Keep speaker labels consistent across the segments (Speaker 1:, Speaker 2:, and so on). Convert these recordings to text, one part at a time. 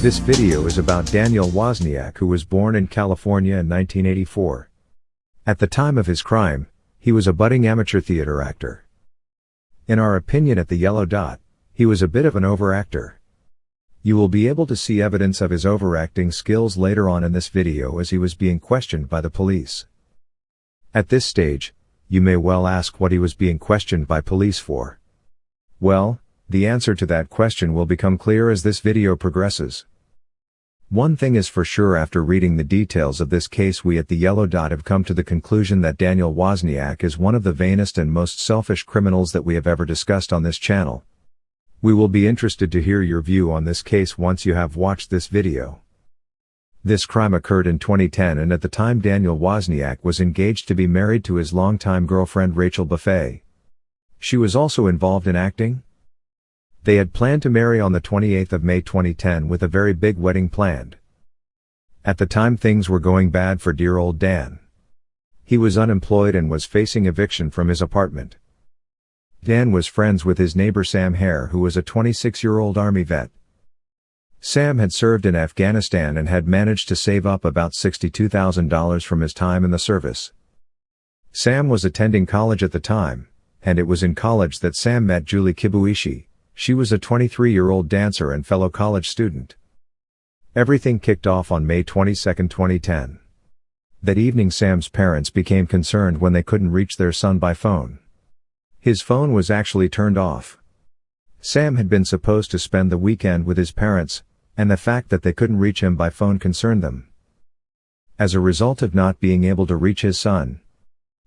Speaker 1: This video is about Daniel Wozniak, who was born in California in 1984. At the time of his crime, he was a budding amateur theater actor. In our opinion at the Yellow Dot, he was a bit of an overactor. You will be able to see evidence of his overacting skills later on in this video as he was being questioned by the police. At this stage, you may well ask what he was being questioned by police for. Well, the answer to that question will become clear as this video progresses. One thing is for sure, after reading the details of this case, we at the Yellow Dot have come to the conclusion that Daniel Wozniak is one of the vainest and most selfish criminals that we have ever discussed on this channel. We will be interested to hear your view on this case once you have watched this video. This crime occurred in 2010, and at the time Daniel Wozniak was engaged to be married to his longtime girlfriend Rachel Buffet. She was also involved in acting. They had planned to marry on the 28th of May 2010 with a very big wedding planned. At the time things were going bad for dear old Dan. He was unemployed and was facing eviction from his apartment. Dan was friends with his neighbor Sam Herr, who was a 26-year-old Army vet. Sam had served in Afghanistan and had managed to save up about $62,000 from his time in the service. Sam was attending college at the time, and it was in college that Sam met Julie Kibuishi. She was a 23-year-old dancer and fellow college student. Everything kicked off on May 22, 2010. That evening Sam's parents became concerned when they couldn't reach their son by phone. His phone was actually turned off. Sam had been supposed to spend the weekend with his parents, and the fact that they couldn't reach him by phone concerned them. As a result of not being able to reach his son,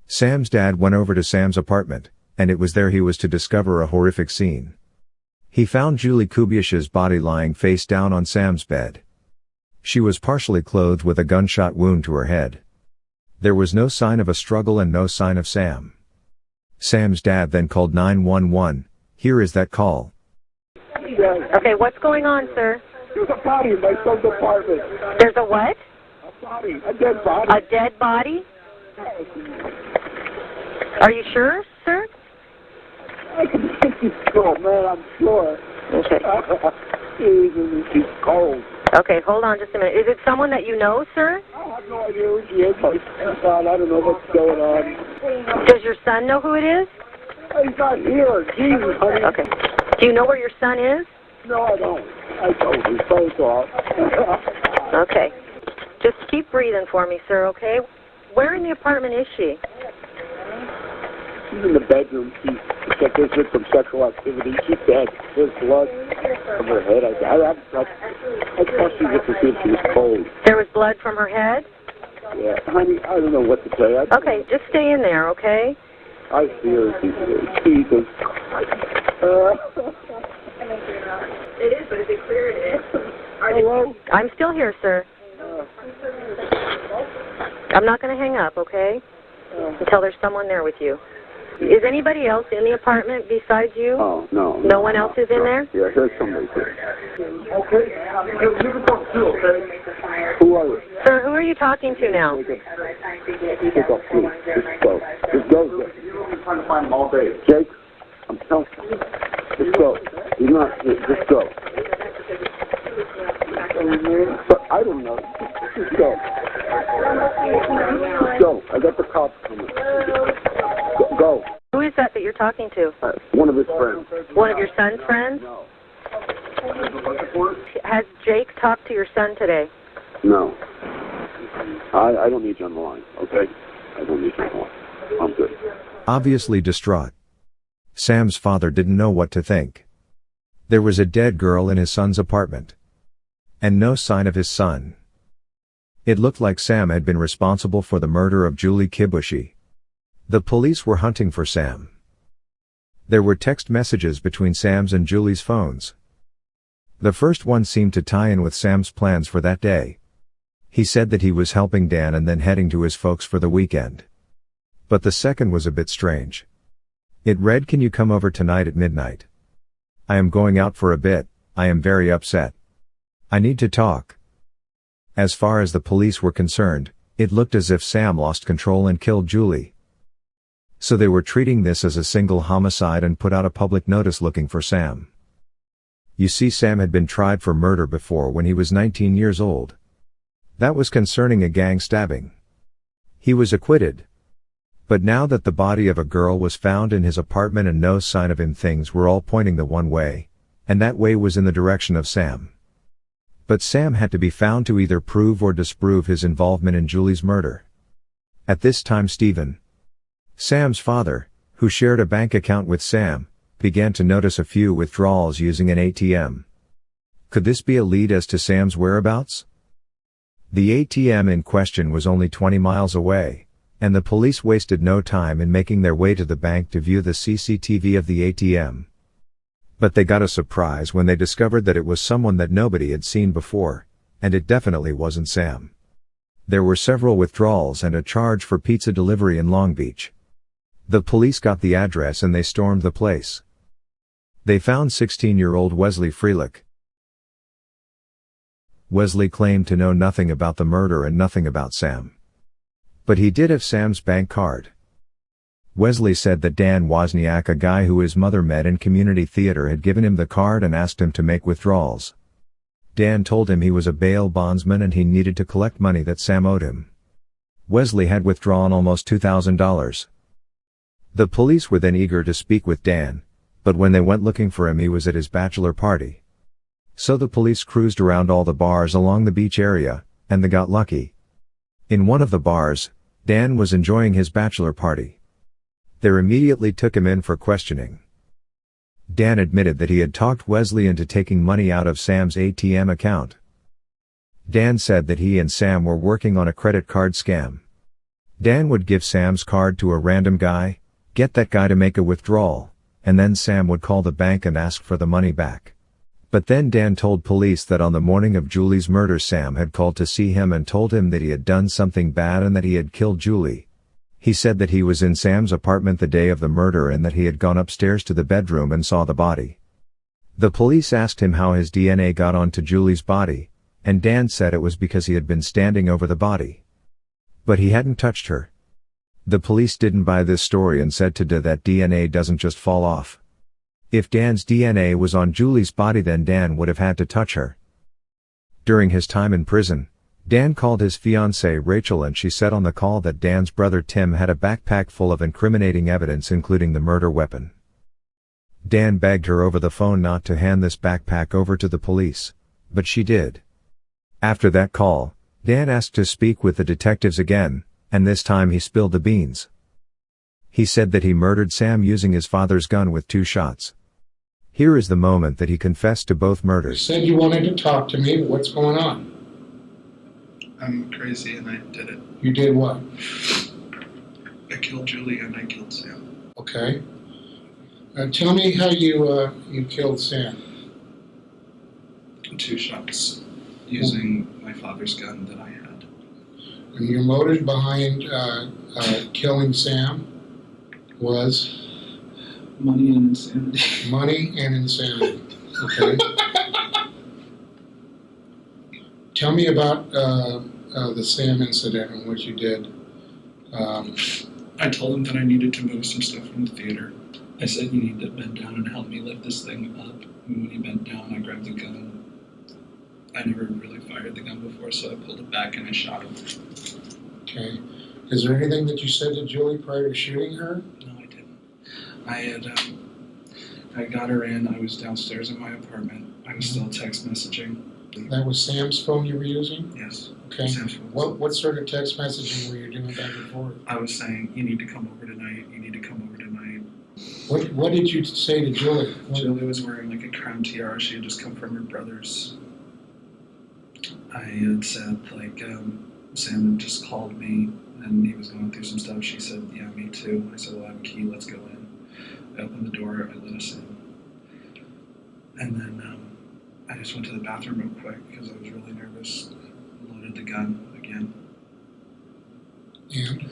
Speaker 1: Sam's dad went over to Sam's apartment, and it was there he was to discover a horrific scene. He found Julie Kibuishi's body lying face down on Sam's bed. She was partially clothed with a gunshot wound to her head. There was no sign of a struggle and no sign of Sam. Sam's dad then called 911. Here is that call.
Speaker 2: Okay, what's going on, sir?
Speaker 3: There's a body in my son's apartment.
Speaker 2: There's a what?
Speaker 3: A body, a dead body.
Speaker 2: A dead body? Are you sure, sir?
Speaker 3: I can think he's cold, man, I'm sure.
Speaker 2: Okay.
Speaker 3: He's cold.
Speaker 2: Okay, hold on just a minute. Is it someone that you know, sir?
Speaker 3: I have no idea who she is. I don't know what's going on.
Speaker 2: Does your son know who it is?
Speaker 3: He's not here. Jesus, honey.
Speaker 2: Okay. Do you know where your son is?
Speaker 3: No, I don't. I told you. Phone off.
Speaker 2: Okay. Just keep breathing for me, sir, okay? Where in the apartment is she?
Speaker 3: She's in the bedroom. She's with some sexual activity. She's dead. There's blood from her head. I thought she was to see if she was cold.
Speaker 2: There was blood from her head?
Speaker 3: Yeah. Honey, I don't know what to say.
Speaker 2: Okay, just stay in there, okay?
Speaker 3: I fear Jesus.
Speaker 4: It is, but is it clear it is?
Speaker 3: Hello?
Speaker 2: I'm still here, sir. I'm not going to hang up, okay? Until there's someone there with you. Is anybody else in the apartment besides you?
Speaker 3: Oh, no.
Speaker 2: No one else is in there?
Speaker 3: Yeah, there's somebody there. Okay. You can talk too, okay? Who are you?
Speaker 2: Sir, who are you talking to now?
Speaker 3: Take off, please. Just go. Just go. You've been trying to find him all day. Jake, I'm telling you. Just go. You're not. Just go. But I don't know. Just go. Just go. I got the cops coming. Go.
Speaker 2: Who is that you're talking to?
Speaker 3: One of his friends.
Speaker 2: One of your son's friends?
Speaker 3: No.
Speaker 2: Has Jake talked to your son today?
Speaker 3: No. I don't need you on the line, okay? I don't need you on the line. I'm good.
Speaker 1: Obviously distraught, Sam's father didn't know what to think. There was a dead girl in his son's apartment. And no sign of his son. It looked like Sam had been responsible for the murder of Julie Kibuishi. The police were hunting for Sam. There were text messages between Sam's and Julie's phones. The first one seemed to tie in with Sam's plans for that day. He said that he was helping Dan and then heading to his folks for the weekend. But the second was a bit strange. It read, "Can you come over tonight at midnight? I am going out for a bit, I am very upset. I need to talk." As far as the police were concerned, it looked as if Sam lost control and killed Julie. So they were treating this as a single homicide and put out a public notice looking for Sam. You see, Sam had been tried for murder before when he was 19 years old. That was concerning a gang stabbing. He was acquitted. But now that the body of a girl was found in his apartment and no sign of him, things were all pointing the one way, and that way was in the direction of Sam. But Sam had to be found to either prove or disprove his involvement in Julie's murder. At this time Stephen, Sam's father, who shared a bank account with Sam, began to notice a few withdrawals using an ATM. Could this be a lead as to Sam's whereabouts? The ATM in question was only 20 miles away, and the police wasted no time in making their way to the bank to view the CCTV of the ATM. But they got a surprise when they discovered that it was someone that nobody had seen before, and it definitely wasn't Sam. There were several withdrawals and a charge for pizza delivery in Long Beach. The police got the address and they stormed the place. They found 16-year-old Wesley Freelick. Wesley claimed to know nothing about the murder and nothing about Sam. But he did have Sam's bank card. Wesley said that Dan Wozniak, a guy who his mother met in community theater, had given him the card and asked him to make withdrawals. Dan told him he was a bail bondsman and he needed to collect money that Sam owed him. Wesley had withdrawn almost $2,000. The police were then eager to speak with Dan, but when they went looking for him, he was at his bachelor party. So the police cruised around all the bars along the beach area, and they got lucky. In one of the bars, Dan was enjoying his bachelor party. They immediately took him in for questioning. Dan admitted that he had talked Wesley into taking money out of Sam's ATM account. Dan said that he and Sam were working on a credit card scam. Dan would give Sam's card to a random guy, get that guy to make a withdrawal, and then Sam would call the bank and ask for the money back. But then Dan told police that on the morning of Julie's murder, Sam had called to see him and told him that he had done something bad and that he had killed Julie. He said that he was in Sam's apartment the day of the murder and that he had gone upstairs to the bedroom and saw the body. The police asked him how his DNA got onto Julie's body, and Dan said it was because he had been standing over the body. But he hadn't touched her. The police didn't buy this story and said to Dan that DNA doesn't just fall off. If Dan's DNA was on Julie's body, then Dan would have had to touch her. During his time in prison, Dan called his fiancée Rachel and she said on the call that Dan's brother Tim had a backpack full of incriminating evidence, including the murder weapon. Dan begged her over the phone not to hand this backpack over to the police, but she did. After that call, Dan asked to speak with the detectives again, and this time he spilled the beans. He said that he murdered Sam using his father's gun with 2 shots. Here is the moment that he confessed to both murders.
Speaker 5: You said you wanted to talk to me. What's going on?
Speaker 6: I'm crazy and I did it.
Speaker 5: You did what?
Speaker 6: I killed Julie and I killed Sam.
Speaker 5: Okay. Tell me how you killed Sam.
Speaker 6: 2 shots using my father's gun that I had.
Speaker 5: And your motive behind killing Sam was?
Speaker 6: Money and insanity.
Speaker 5: Money and insanity. Okay. Tell me about the Sam incident and what you did.
Speaker 6: I told him that I needed to move some stuff from the theater. I said, you need to bend down and help me lift this thing up. And when he bent down, I grabbed the gun. I never really fired the gun before, so I pulled it back and I shot him.
Speaker 5: Okay. Is there anything that you said to Julie prior to shooting her?
Speaker 6: No, I didn't. I got her in. I was downstairs in my apartment. I was still text messaging.
Speaker 5: That was Sam's phone you were using?
Speaker 6: Yes.
Speaker 5: Okay.
Speaker 6: Sam's phone.
Speaker 5: What sort of text messaging were you doing back and forth?
Speaker 6: I was saying, you need to come over tonight. You need to come over tonight.
Speaker 5: What did you say to Julie?
Speaker 6: Julie was wearing like a crown tiara. She had just come from her brother's. I had said like, Sam had just called me and he was going through some stuff. She said, yeah, me too. I said, well, I have a key. Let's go in. I opened the door. I let us in. And then I just went to the bathroom real quick because I was really nervous. Loaded the gun again.
Speaker 5: And?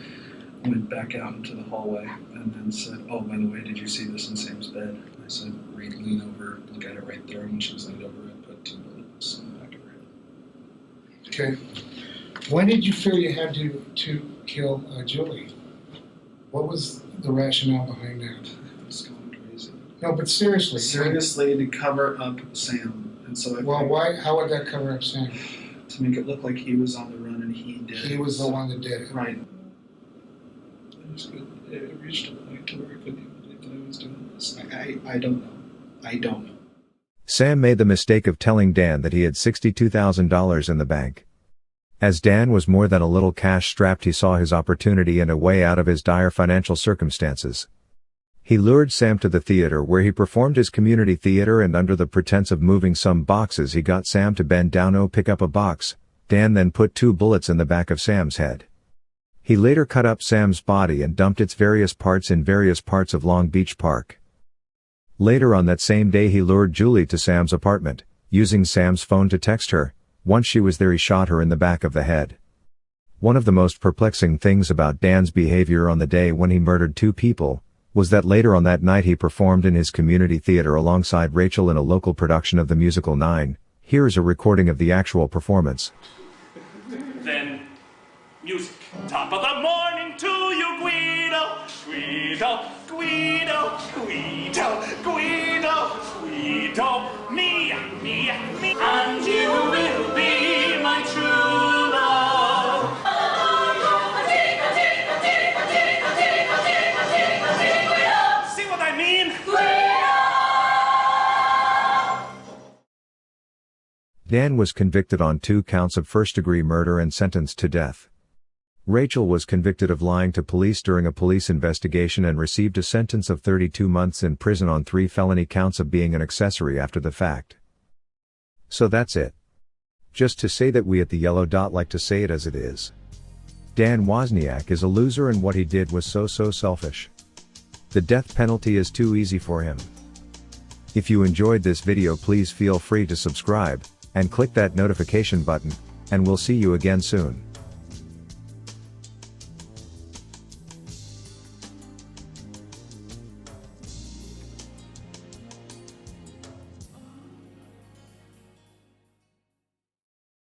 Speaker 6: Went back out into the hallway and then said, oh, by the way, did you see this in Sam's bed? I said, lean over, look at it right there. And when she was leaned over, I put 2 bullets in the back of her head.
Speaker 5: Okay. When did you feel you had to kill Julie? What was the rationale behind that?
Speaker 6: I was going crazy.
Speaker 5: No, but seriously.
Speaker 6: Seriously, to cover up Sam. And so
Speaker 5: Well, why? How would that cover up Sam?
Speaker 6: To make it look like he was on the run and he did it.
Speaker 5: He was the one that did it.
Speaker 6: Right. It reached a point to where I couldn't even believe that I was doing this. I don't know. I don't know.
Speaker 1: Sam made the mistake of telling Dan that he had $62,000 in the bank. As Dan was more than a little cash-strapped, he saw his opportunity and a way out of his dire financial circumstances. He lured Sam to the theater where he performed his community theater, and under the pretense of moving some boxes he got Sam to bend down pick up a box. Dan then put 2 bullets in the back of Sam's head. He later cut up Sam's body and dumped its various parts in various parts of Long Beach Park. Later on that same day he lured Julie to Sam's apartment, using Sam's phone to text her. Once she was there he shot her in the back of the head. One of the most perplexing things about Dan's behavior on the day when he murdered 2 people, was that later on that night he performed in his community theater alongside Rachel in a local production of the musical 9. Here is a recording of the actual performance.
Speaker 7: Then, music. Top of the morning to you, Guido, Guido, Guido, Guido, Guido, Guido, me, and you will be my true love. See what I mean?
Speaker 1: Dan was convicted on 2 counts of first-degree murder and sentenced to death. Rachel was convicted of lying to police during a police investigation and received a sentence of 32 months in prison on 3 felony counts of being an accessory after the fact. So that's it. Just to say that we at the Yellow Dot like to say it as it is. Dan Wozniak is a loser, and what he did was so selfish. The death penalty is too easy for him. If you enjoyed this video, please feel free to subscribe, and click that notification button, and we'll see you again soon.